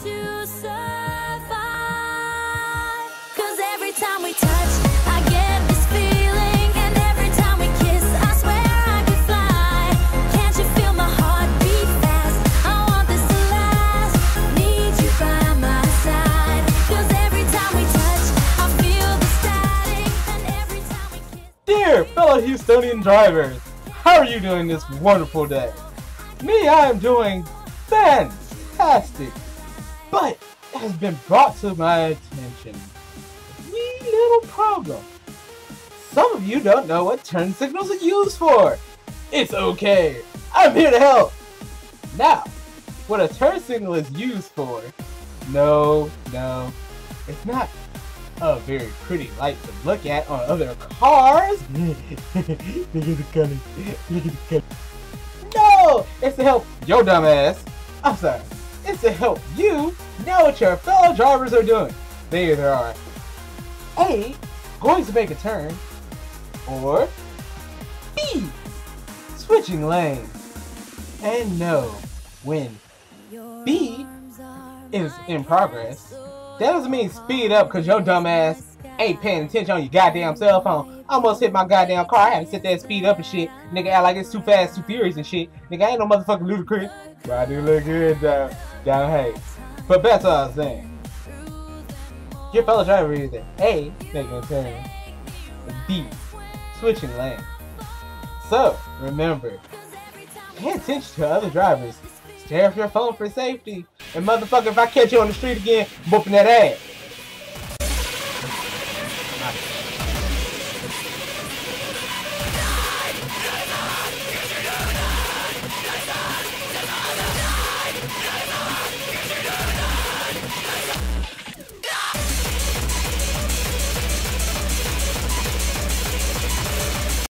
to survive. 'Cause every time we touch, I get this feeling, and every time we kiss, I swear I could fly. Can't you feel my heart beat fast? I want this to last. Need you by my side. 'Cause every time we touch, I feel the static, and every time we kiss. Dear fellow Houstonian drivers, how are you doing this wonderful day? Me, I am doing fantastic, but it has been brought to my attention a wee little problem. Some of you don't know what turn signals are used for. It's okay, I'm here to help. Now, what a turn signal is used for, no, it's not a very pretty light to look at on other cars. Look at the color. Look at the color. No! It's to help your dumb ass. I'm sorry. It's to help you know what your fellow drivers are doing. They either are A, going to make a turn, or B, switching lanes. And no, when B is in progress, that doesn't mean speed up because your dumb ass ain't paying attention on your goddamn cell phone. I almost hit my goddamn car. I had to sit there and speed up and shit. Nigga act like it's too fast, too furious and shit. Nigga, I ain't no motherfucking Ludacris. But I do look good though. Down hey. But that's what I was saying. Your fellow driver either A, making a turn, or B, switching lanes. So, remember, pay attention to other drivers. Stare off your phone for safety. And motherfucker, if I catch you on the street again, I'm whooping that ass.